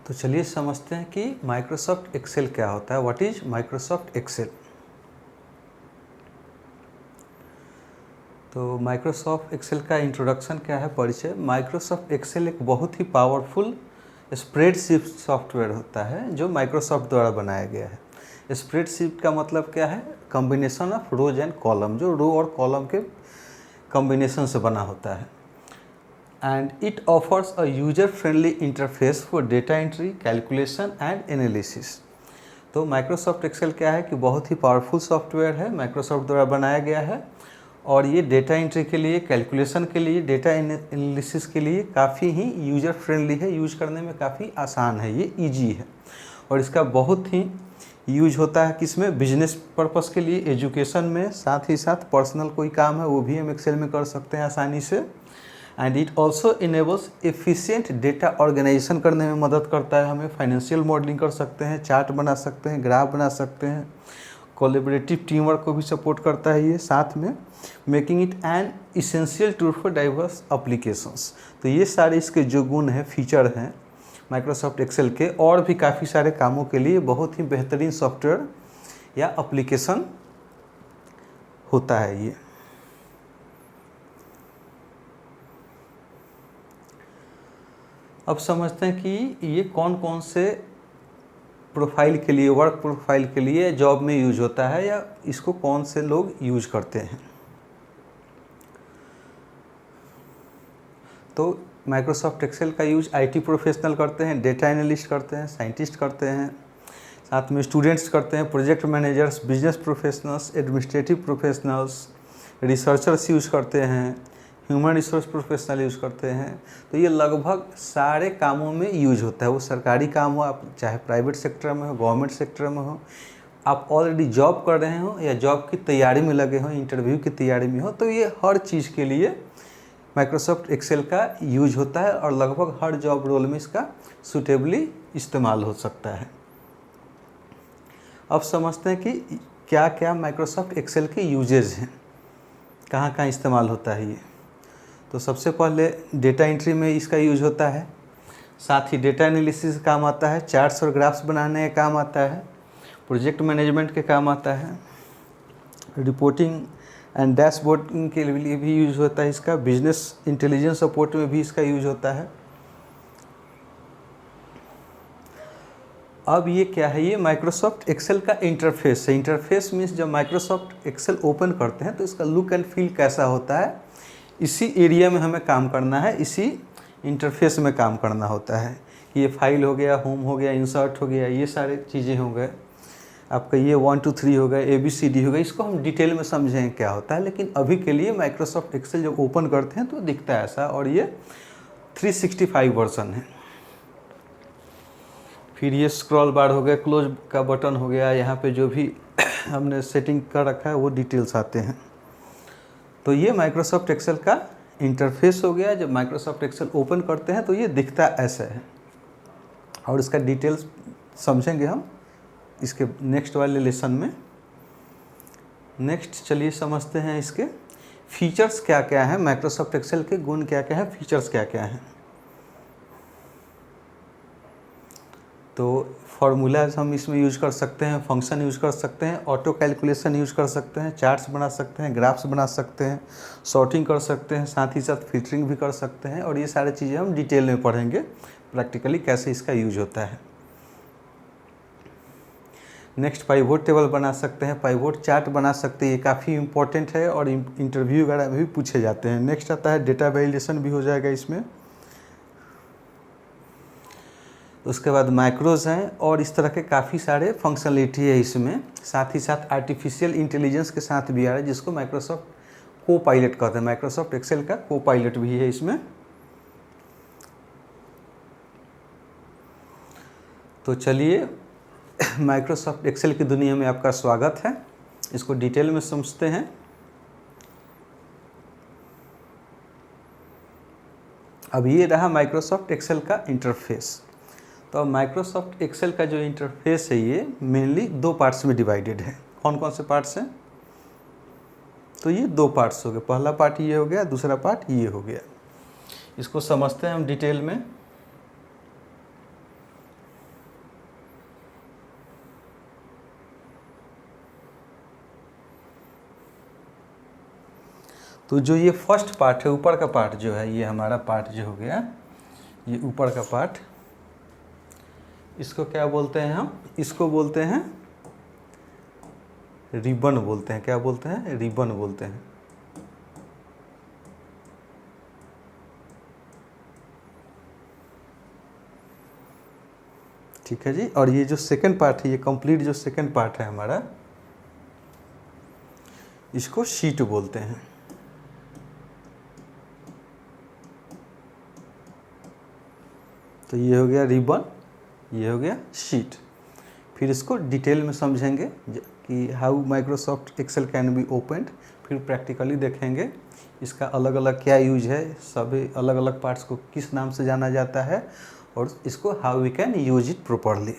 तो चलिए समझते हैं कि माइक्रोसॉफ्ट एक्सेल क्या होता है। What is Microsoft Excel? तो माइक्रोसॉफ्ट एक्सेल का इंट्रोडक्शन क्या है, परिचय। माइक्रोसॉफ्ट एक्सेल एक बहुत ही पावरफुल स्प्रेडशीट सॉफ्टवेयर होता है जो माइक्रोसॉफ्ट द्वारा बनाया गया है। स्प्रेडशीट का मतलब क्या है? Combination of rose and column, जो रो और कॉलम के कॉम्बिनेशन से बना होता है। And it offers a user-friendly interface for data entry, calculation and analysis। तो माइक्रोसॉफ्ट एक्सेल क्या है कि बहुत ही पावरफुल सॉफ्टवेयर है, माइक्रोसॉफ्ट द्वारा बनाया गया है और ये डेटा एंट्री के लिए, कैलकुलेशन के लिए, डेटा एनालिसिस के लिए काफ़ी ही यूज़र फ्रेंडली है, यूज करने में काफ़ी आसान है, ये इजी है। और इसका बहुत ही यूज होता है किसमें? बिजनेस पर्पस के लिए, एजुकेशन में, साथ ही साथ पर्सनल कोई काम है वो भी हम एक्सेल में कर सकते हैं आसानी से। And it also enables efficient data organisation करने में मदद करता है हमें। फाइनेंशियल मॉडलिंग कर सकते हैं, चार्ट बना सकते हैं, ग्राफ बना सकते हैं, कोलैबोरेटिव टीम वर्क को भी सपोर्ट करता है ये साथ में, making it N essential tool for diverse applications. तो ये सारे इसके जो गुण हैं, फीचर हैं माइक्रोसॉफ्ट एक्सेल के, और भी काफ़ी सारे कामों के लिए बहुत ही बेहतरीन सॉफ्टवेयर या एप्लीकेशन होता है ये। अब समझते हैं कि ये कौन कौन से प्रोफाइल के लिए, वर्क प्रोफाइल के लिए जॉब में यूज होता है, या इसको कौन से लोग यूज करते हैं। तो माइक्रोसॉफ्ट एक्सेल का यूज आईटी प्रोफेशनल करते हैं, डेटा एनालिस्ट करते हैं, साइंटिस्ट करते हैं, साथ में स्टूडेंट्स करते हैं, project managers, business professionals, administrative professionals, researchers use करते हैं, ह्यूमन रिसोर्स प्रोफेशनल यूज़ करते हैं। तो ये लगभग सारे कामों में यूज होता है। वो सरकारी काम हो, आप चाहे प्राइवेट सेक्टर में हो, गवर्नमेंट सेक्टर में हो, आप ऑलरेडी जॉब कर रहे हो या जॉब की तैयारी में लगे हो, इंटरव्यू की तैयारी में हो, तो ये हर चीज़ के लिए माइक्रोसॉफ्ट एक्सेल का यूज होता है और लगभग हर जॉब रोल में इसका सूटेबली इस्तेमाल हो सकता है। अब समझते हैं कि क्या क्या माइक्रोसॉफ्ट एक्सेल के यूजेज हैं, कहाँ कहाँ इस्तेमाल होता है ये। तो सबसे पहले डेटा एंट्री में इसका यूज होता है, साथ ही डेटा एनालिसिस काम आता है, चार्ट्स और ग्राफ्स बनाने का काम आता है, प्रोजेक्ट मैनेजमेंट के काम आता है, रिपोर्टिंग एंड डैशबोर्डिंग के लिए भी यूज होता है इसका, बिजनेस इंटेलिजेंस सपोर्ट में भी इसका यूज होता है। अब ये क्या है? ये माइक्रोसॉफ्ट एक्सेल का इंटरफेस है। इंटरफेस मीन्स जब माइक्रोसॉफ्ट एक्सेल ओपन करते हैं तो इसका लुक एंड फील कैसा होता है, इसी एरिया में हमें काम करना है, इसी इंटरफेस में काम करना होता है कि ये फाइल हो गया, होम हो गया, इंसर्ट हो गया, ये सारे चीज़ें हो गए, आपका ये 1 2 3 हो गया, ABCD हो गया। इसको हम डिटेल में समझें क्या होता है, लेकिन अभी के लिए माइक्रोसॉफ्ट एक्सेल जब ओपन करते हैं तो दिखता है ऐसा, और ये 365 वर्जन है। फिर ये स्क्रॉल बार हो गया, क्लोज का बटन हो गया, यहाँ पे जो भी हमने सेटिंग कर रखा है वो डिटेल्स आते हैं। तो ये माइक्रोसॉफ्ट एक्सेल का इंटरफेस हो गया। जब माइक्रोसॉफ्ट एक्सेल ओपन करते हैं तो ये दिखता ऐसा है, और इसका डिटेल्स समझेंगे हम इसके नेक्स्ट वाले लेसन में। नेक्स्ट चलिए समझते हैं इसके फीचर्स क्या क्या हैं, माइक्रोसॉफ्ट एक्सेल के गुण क्या क्या हैं, फीचर्स क्या क्या हैं। तो फार्मूलाज हम इसमें यूज कर सकते हैं, फंक्शन यूज कर सकते हैं, ऑटो कैलकुलेशन यूज कर सकते हैं, चार्ट्स बना सकते हैं, ग्राफ्स बना सकते हैं, सॉर्टिंग कर सकते हैं, साथ ही साथ फिल्टरिंग भी कर सकते हैं। और ये सारी चीज़ें हम डिटेल में पढ़ेंगे प्रैक्टिकली कैसे इसका यूज होता है। नेक्स्ट पाइवोट टेबल बना सकते हैं, पाइवोट चार्ट बना सकते हैं, ये काफ़ी इंपॉर्टेंट है और इंटरव्यू वगैरह में भी पूछे जाते हैं। नेक्स्ट आता है डेटा वैलिडेशन भी हो जाएगा इसमें। उसके बाद माइक्रोज हैं और इस तरह के काफ़ी सारे फंक्शनलिटी है इसमें। साथ ही साथ आर्टिफिशियल इंटेलिजेंस के साथ भी आ रहा है, जिसको माइक्रोसॉफ्ट को पायलट कहते हैं। माइक्रोसॉफ्ट एक्सेल का को पायलट भी है इसमें। तो चलिए माइक्रोसॉफ्ट एक्सेल की दुनिया में आपका स्वागत है, इसको डिटेल में समझते हैं। अब ये रहा माइक्रोसॉफ्ट एक्सेल का इंटरफेस। तो माइक्रोसॉफ्ट एक्सेल का जो इंटरफेस है ये मेनली 2 पार्ट्स में डिवाइडेड है। कौन कौन से पार्ट्स हैं? तो ये 2 पार्ट्स हो गए, पहला पार्ट ये हो गया, दूसरा पार्ट ये हो गया। इसको समझते हैं हम डिटेल में। तो जो ये फर्स्ट पार्ट है, ऊपर का पार्ट जो है, ये हमारा पार्ट जो हो गया, ये ऊपर का पार्ट, इसको क्या बोलते हैं हम? इसको बोलते हैं रिबन बोलते हैं। क्या बोलते हैं? रिबन बोलते हैं। ठीक है जी। और ये जो सेकंड पार्ट है, ये कंप्लीट जो सेकंड पार्ट है हमारा, इसको शीट बोलते हैं। तो ये हो गया रिबन, ये हो गया शीट। फिर इसको डिटेल में समझेंगे कि how Microsoft Excel can be opened, फिर प्रैक्टिकली देखेंगे इसका अलग अलग क्या यूज है, सभी अलग अलग पार्ट्स को किस नाम से जाना जाता है, और इसको how we can use it properly.